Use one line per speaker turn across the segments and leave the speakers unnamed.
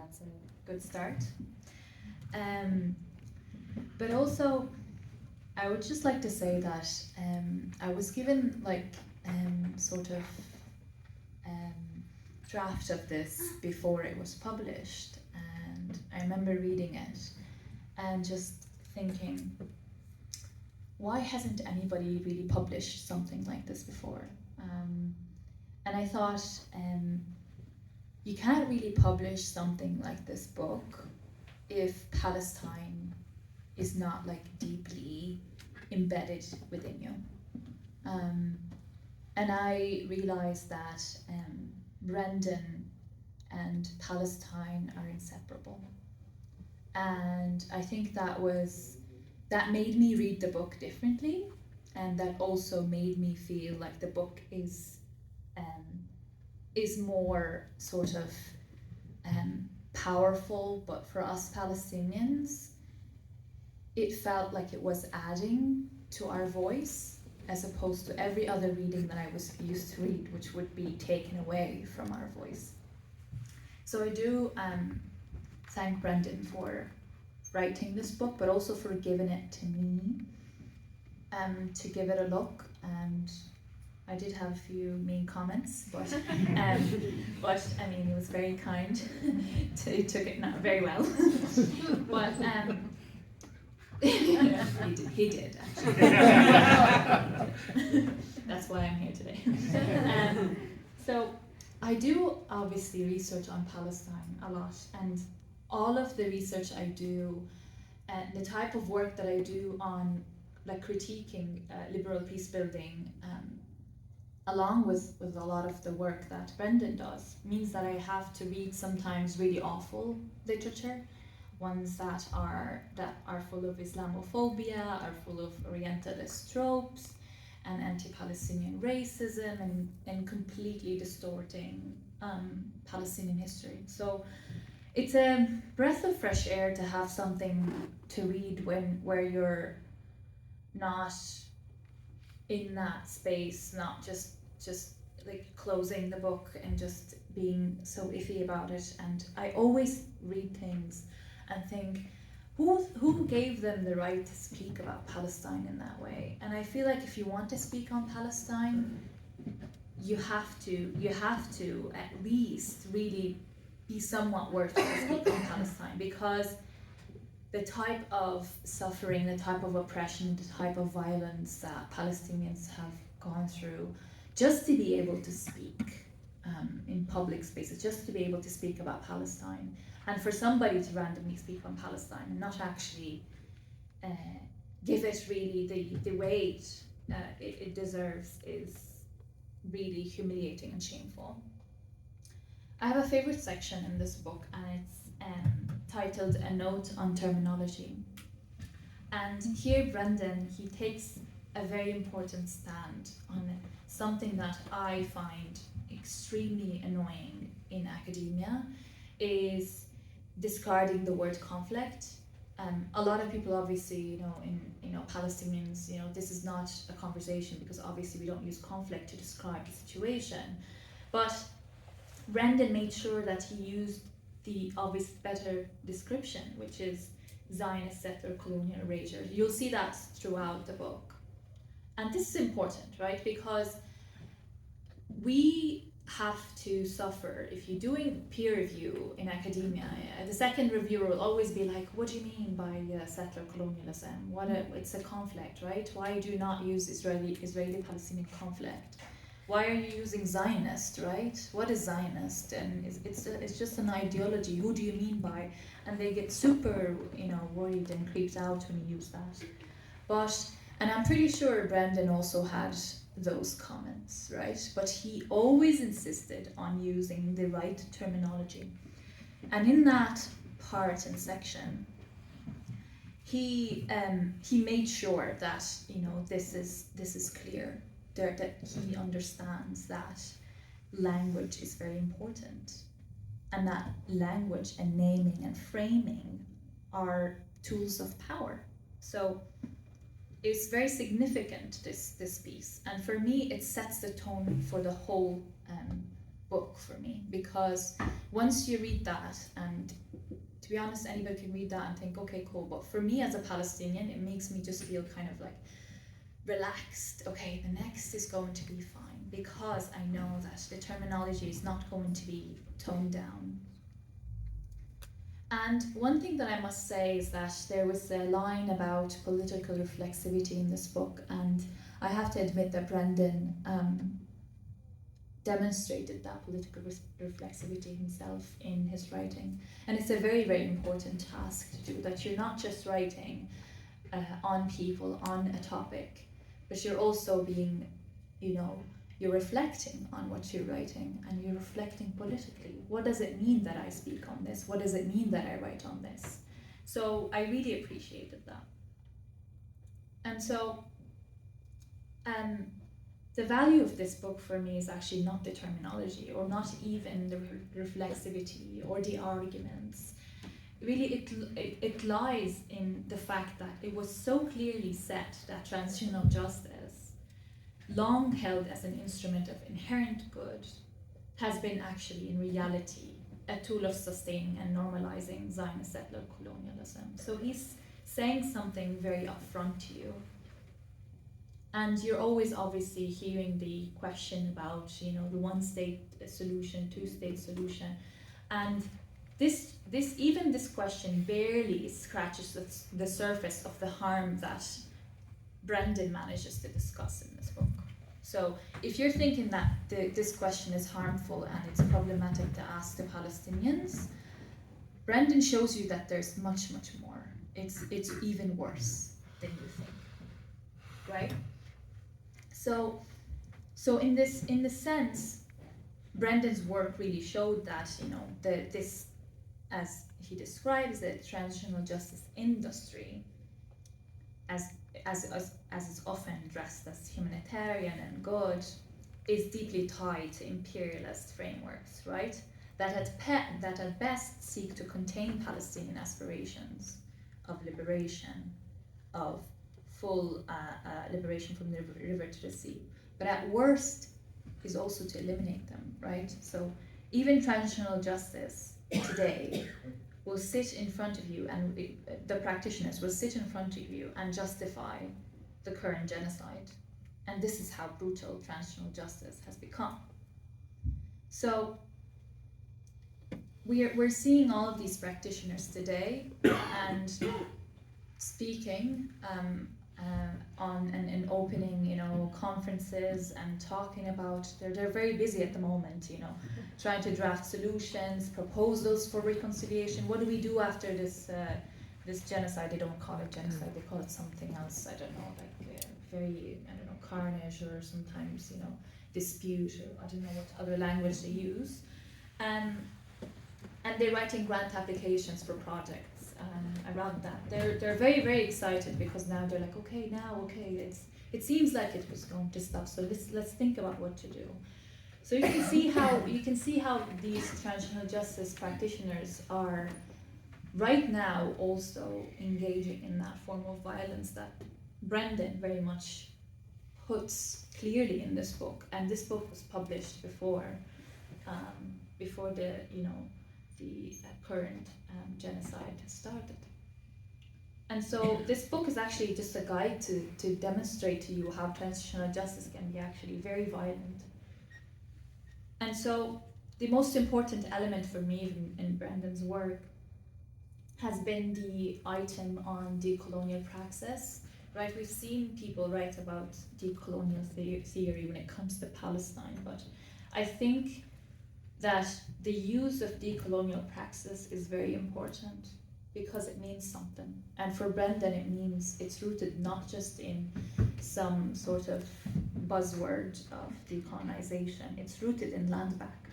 that's a good start. But also, I would just like to say that I was given sort of draft of this before it was published, and I remember reading it and just thinking, why hasn't anybody really published something like this before? And I thought, you can't really publish something like this book if Palestine is not like deeply embedded within you. And I realized that Brendan and Palestine are inseparable. And I think that made me read the book differently, and that also made me feel like the book is more sort of powerful, but for us Palestinians, it felt like it was adding to our voice as opposed to every other reading that I was used to read, which would be taken away from our voice. So I do thank Brendan for writing this book, but also for giving it to me to give it a look. And I did have a few mean comments, but I mean, he was very kind. He took it not very well. But he did actually. That's why I'm here today. So I do obviously research on Palestine a lot, and all of the research I do, and the type of work that I do on like critiquing liberal peace building, along with a lot of the work that Brendan does, means that I have to read sometimes really awful literature, ones that are full of Islamophobia, are full of Orientalist tropes, and anti-Palestinian racism, and completely distorting Palestinian history. So it's a breath of fresh air to have something to read where you're not in that space, not just like closing the book and just being so iffy about it. And I always read things and think, who gave them the right to speak about Palestine in that way? And I feel like if you want to speak on Palestine, you have to at least really be somewhat worthy to speak on Palestine, because the type of suffering, the type of oppression, the type of violence that Palestinians have gone through, just to be able to speak in public spaces, just to be able to speak about Palestine, and for somebody to randomly speak on Palestine and not actually give it really the weight it deserves, is really humiliating and shameful. I have a favorite section in this book, and it's titled A Note on Terminology. And here Brendan, he takes a very important stand on something that I find extremely annoying in academia, is discarding the word conflict. A lot of people obviously, Palestinians, this is not a conversation because obviously we don't use conflict to describe the situation. But Brendan made sure that he used the obvious better description, which is Zionist settler colonial erasure. You'll see that throughout the book. And this is important, right? Because we have to suffer. If you're doing peer review in academia, the second reviewer will always be like, what do you mean by settler colonialism? It's a conflict, right? Why do you not use Israeli-Palestinian conflict? Why are you using Zionist, right? What is Zionist? And it's just an ideology. Who do you mean by? And they get super, worried and creeped out when you use that. And I'm pretty sure Brendan also had those comments, right? But he always insisted on using the right terminology. And in that part and section, he made sure that this is clear, that he understands that language is very important, and that language and naming and framing are tools of power. So it's very significant, this piece, and for me it sets the tone for the whole book for me, because once you read that, and to be honest, anybody can read that and think, okay, cool, but for me as a Palestinian, it makes me just feel kind of like relaxed. Okay, the next is going to be fine, because I know that the terminology is not going to be toned down. And one thing that I must say is that there was a line about political reflexivity in this book, and I have to admit that Brendan demonstrated that political reflexivity himself in his writing. And it's a very, very important task to do, that you're not just writing on people, on a topic, but you're also being, you're reflecting on what you're writing, and you're reflecting politically. What does it mean that I speak on this? What does it mean that I write on this? So I really appreciated that. And so the value of this book for me is actually not the terminology, or not even the reflexivity or the arguments. Really, it lies in the fact that it was so clearly set that transitional justice, long held as an instrument of inherent good, has been actually in reality a tool of sustaining and normalizing Zionist settler colonialism. So he's saying something very upfront to you. And you're always obviously hearing the question about, the one-state solution, two-state solution. And this question barely scratches the surface of the harm that Brendan manages to discuss in this book. So if you're thinking that this question is harmful and it's problematic to ask the Palestinians, Brendan shows you that there's much, much more. It's even worse than you think, right? So in the sense, Brendan's work really showed that, this, as he describes it, transitional justice industry, as is often dressed as humanitarian and good, is deeply tied to imperialist frameworks, right? That at best seek to contain Palestinian aspirations of liberation, of full liberation from the river to the sea, but at worst is also to eliminate them, right? So even transitional justice today will sit in front of you, and the practitioners will sit in front of you and justify the current genocide. And this is how brutal transitional justice has become. So we're seeing all of these practitioners today and speaking on and opening, conferences and talking about, they're very busy at the moment, trying to draft solutions, proposals for reconciliation. What do we do after this genocide? They don't call it genocide, they call it something else, I don't know, like very, carnage, or sometimes, dispute, or I don't know what other language they use. And they're writing grant applications for projects around that. They're very, very excited, because now they're like, okay, it seems like it was going to stop, so let's think about what to do. So you can see how these transitional justice practitioners are right now also engaging in that form of violence that Brendan very much puts clearly in this book. And this book was published before the the current genocide has started. And so this book is actually just a guide to demonstrate to you how transitional justice can be actually very violent. And so the most important element for me in Brendan's work has been the item on decolonial praxis, right? We've seen people write about decolonial theory when it comes to Palestine, but I think that the use of decolonial praxis is very important, because it means something. And for Brendan, it means it's rooted not just in some sort of buzzword of decolonization, it's rooted in land back.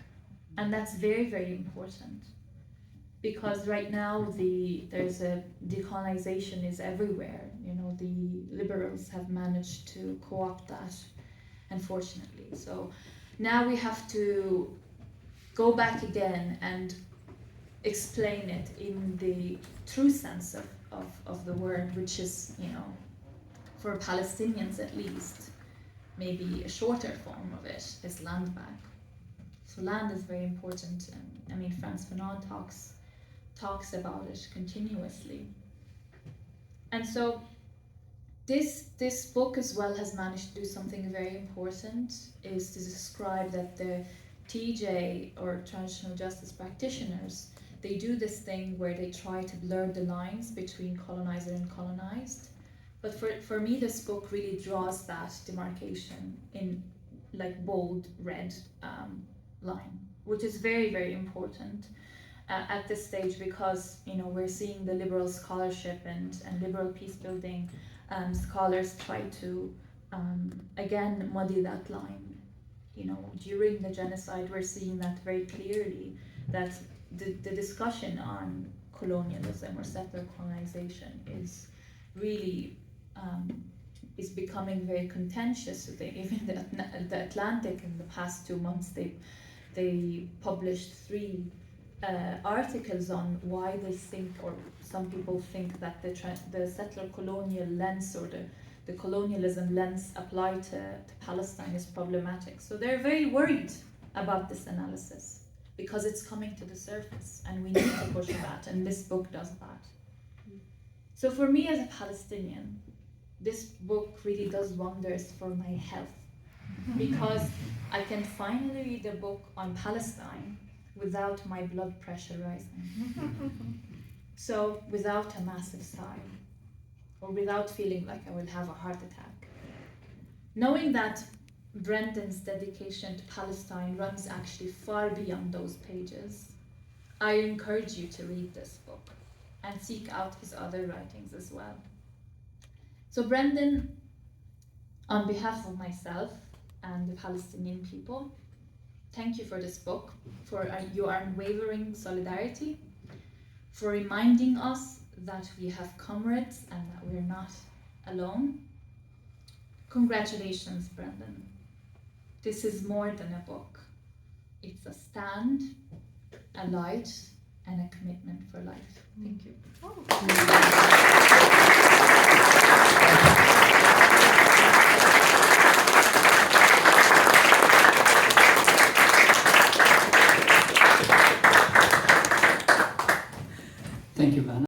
And that's very, very important, because right now there's a decolonization is everywhere. The liberals have managed to co-opt that, unfortunately. So now we have to go back again and explain it in the true sense of the word, which is, for Palestinians at least, maybe a shorter form of it is land back. So land is very important. I mean, Frantz Fanon talks about it continuously. And so this book as well has managed to do something very important, is to describe that the TJ, or traditional justice practitioners, they do this thing where they try to blur the lines between colonizer and colonized. But for me, this book really draws that demarcation in like bold red line, which is very, very important at this stage, because we're seeing the liberal scholarship and liberal peace building scholars try to again muddy that line. During the genocide, we're seeing that very clearly, that the discussion on colonialism or settler colonization is really is becoming very contentious. Even the Atlantic in the past 2 months, they published 3 articles on why they think, or some people think, that the settler colonial lens, or the colonialism lens applied to Palestine is problematic. So they're very worried about this analysis because it's coming to the surface, and we need to push that, and this book does that. So for me as a Palestinian, this book really does wonders for my health, because I can finally read a book on Palestine without my blood pressure rising. So without a massive sigh, or without feeling like I will have a heart attack. Knowing that Brendan's dedication to Palestine runs actually far beyond those pages, I encourage you to read this book and seek out his other writings as well. So Brendan, on behalf of myself and the Palestinian people, thank you for this book, for your unwavering solidarity, for reminding us that we have comrades and that we're not alone. Congratulations, Brendan. This is more than a book. It's a stand, a light, and a commitment for life. Thank you.
Thank you, Vanna.